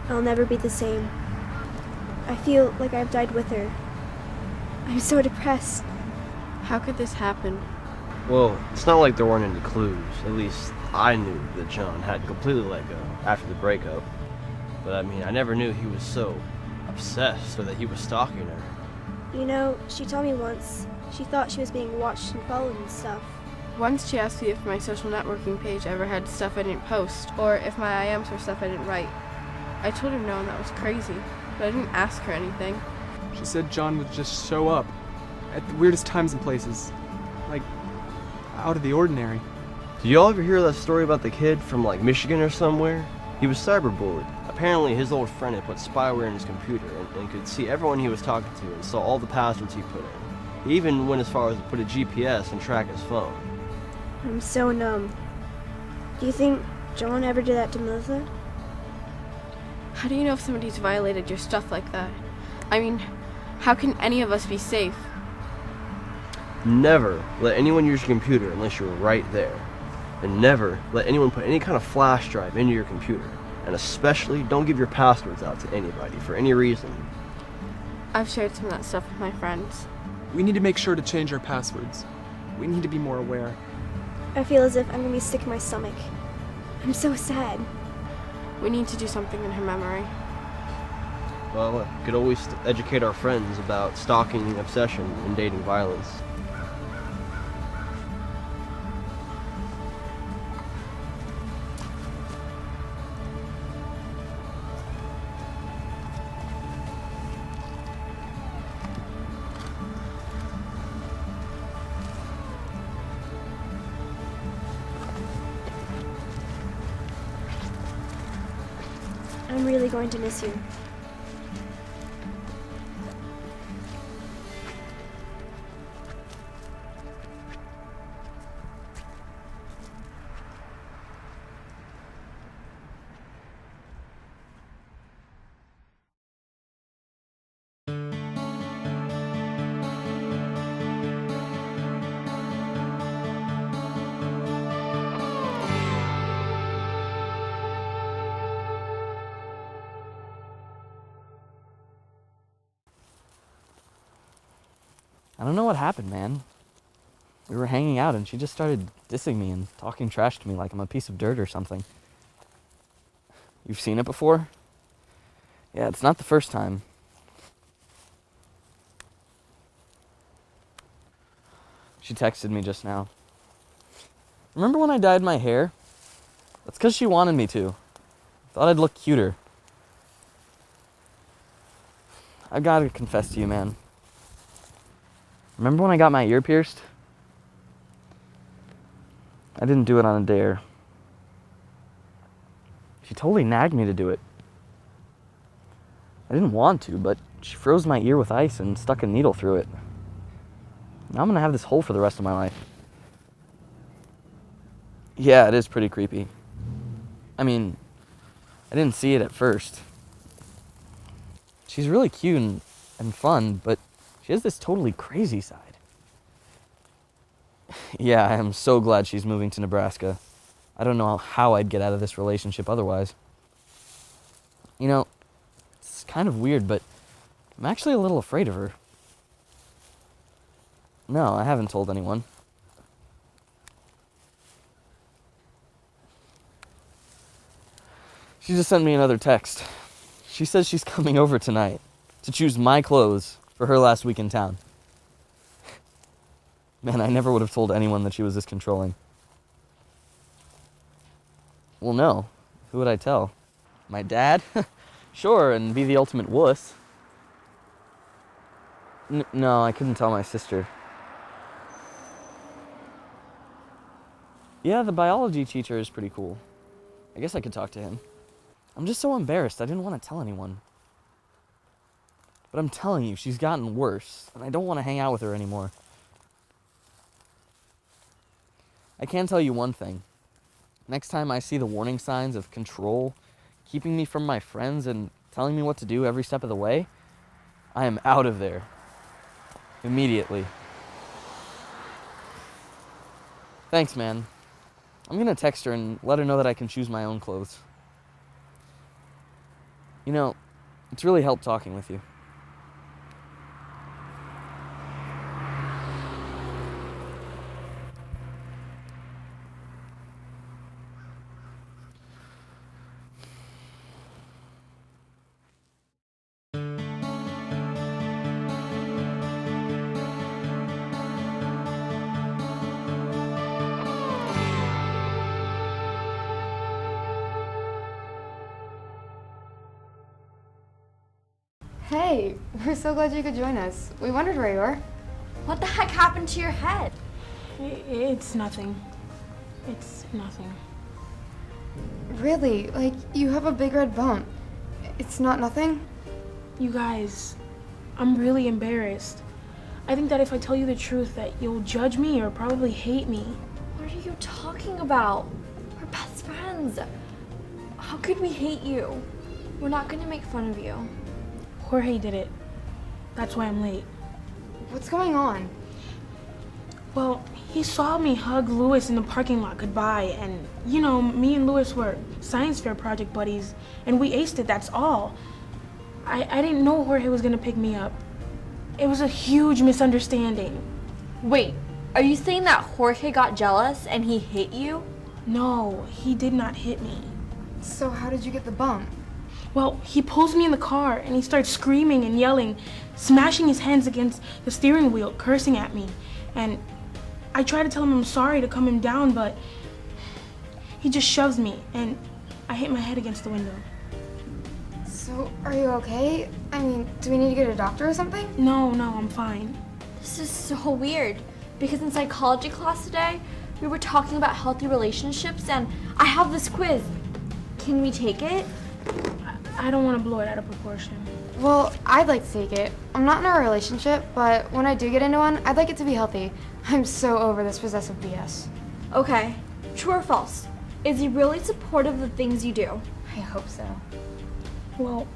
I'll never be the same. I feel like I've died with her. I'm so depressed. How could this happen? Well, it's not like there weren't any clues. At least I knew that John had completely let go after the breakup. But I never knew he was so obsessed or that he was stalking her. You know, she told me once she thought she was being watched and followed and stuff. Once she asked me if my social networking page ever had stuff I didn't post, or if my IMs were stuff I didn't write. I told her no, and that was crazy, but I didn't ask her anything. She said John would just show up at the weirdest times and places. Like, out of the ordinary. Did y'all ever hear that story about the kid from like Michigan or somewhere? He was cyberbullied. Apparently his old friend had put spyware in his computer and could see everyone he was talking to and saw all the passwords he put in. He even went as far as to put a GPS and track his phone. I'm so numb. Do you think John ever did that to Melissa? How do you know if somebody's violated your stuff like that? I mean, how can any of us be safe? Never let anyone use your computer unless you're right there. And never let anyone put any kind of flash drive into your computer. And especially don't give your passwords out to anybody for any reason. I've shared some of that stuff with my friends. We need to make sure to change our passwords. We need to be more aware. I feel as if I'm gonna be sick in my stomach. I'm so sad. We need to do something in her memory. Well, we could always educate our friends about stalking, obsession, and dating violence. I'm really going to miss you. I don't know what happened, man. We were hanging out and she just started dissing me and talking trash to me like I'm a piece of dirt or something. You've seen it before? Yeah, it's not the first time. She texted me just now. Remember when I dyed my hair? That's because she wanted me to. Thought I'd look cuter. I gotta confess to you, man. Remember when I got my ear pierced? I didn't do it on a dare. She totally nagged me to do it. I didn't want to, but she froze my ear with ice and stuck a needle through it. Now I'm gonna have this hole for the rest of my life. Yeah, it is pretty creepy. I mean, I didn't see it at first. She's really cute and fun, but she has this totally crazy side. Yeah, I am so glad she's moving to Nebraska. I don't know how I'd get out of this relationship otherwise. You know, it's kind of weird, but I'm actually a little afraid of her. No, I haven't told anyone. She just sent me another text. She says she's coming over tonight to choose my clothes for her last week in town. Man, I never would have told anyone that she was this controlling. Well, no. Who would I tell? My dad? Sure, and be the ultimate wuss. No, I couldn't tell my sister. Yeah, the biology teacher is pretty cool. I guess I could talk to him. I'm just so embarrassed. I didn't want to tell anyone. But I'm telling you, she's gotten worse, and I don't want to hang out with her anymore. I can tell you one thing. Next time I see the warning signs of control, keeping me from my friends and telling me what to do every step of the way, I am out of there. Immediately. Thanks, man. I'm gonna text her and let her know that I can choose my own clothes. You know, it's really helped talking with you. Hey, we're so glad you could join us. We wondered where you were. What the heck happened to your head? It's nothing. It's nothing. Really? Like, you have a big red bump. It's not nothing? You guys, I'm really embarrassed. I think that if I tell you the truth that you'll judge me or probably hate me. What are you talking about? We're best friends. How could we hate you? We're not gonna make fun of you. Jorge did it. That's why I'm late. What's going on? Well, he saw me hug Louis in the parking lot goodbye, and you know, me and Louis were science fair project buddies, and we aced it, that's all. I didn't know Jorge was gonna pick me up. It was a huge misunderstanding. Wait, are you saying that Jorge got jealous and he hit you? No, he did not hit me. So how did you get the bump? Well, he pulls me in the car and he starts screaming and yelling, smashing his hands against the steering wheel, cursing at me. And I try to tell him I'm sorry to calm him down, but he just shoves me and I hit my head against the window. So, are you okay? I mean, do we need to get a doctor or something? No, I'm fine. This is so weird because in psychology class today, we were talking about healthy relationships and I have this quiz. Can we take it? I don't want to blow it out of proportion. Well, I'd like to take it. I'm not in a relationship, but when I do get into one, I'd like it to be healthy. I'm so over this possessive BS. Okay, true or false? Is he really supportive of the things you do? I hope so. Well,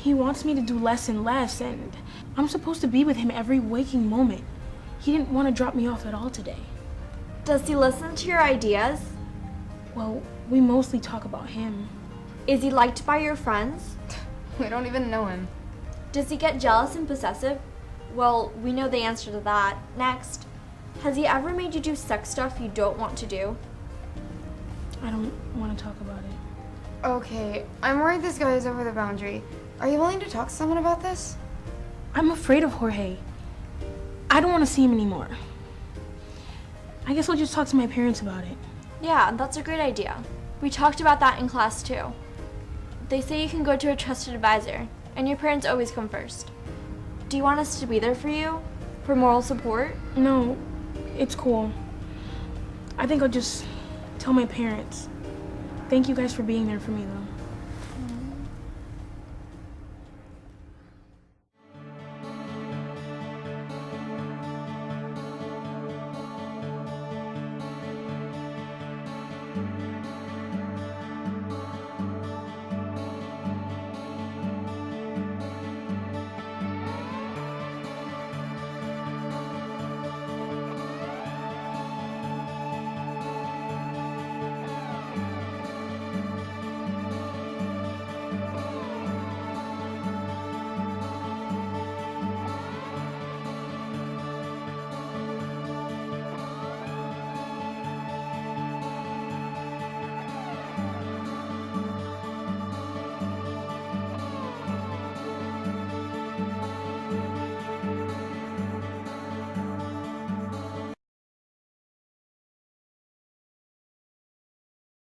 he wants me to do less and less, and I'm supposed to be with him every waking moment. He didn't want to drop me off at all today. Does he listen to your ideas? Well, we mostly talk about him. Is he liked by your friends? We don't even know him. Does he get jealous and possessive? Well, we know the answer to that. Next, has he ever made you do sex stuff you don't want to do? I don't want to talk about it. Okay, I'm worried this guy is over the boundary. Are you willing to talk to someone about this? I'm afraid of Jorge. I don't want to see him anymore. I guess I'll just talk to my parents about it. Yeah, that's a great idea. We talked about that in class too. They say you can go to a trusted advisor, and your parents always come first. Do you want us to be there for you? For moral support? No, it's cool. I think I'll just tell my parents. Thank you guys for being there for me, though.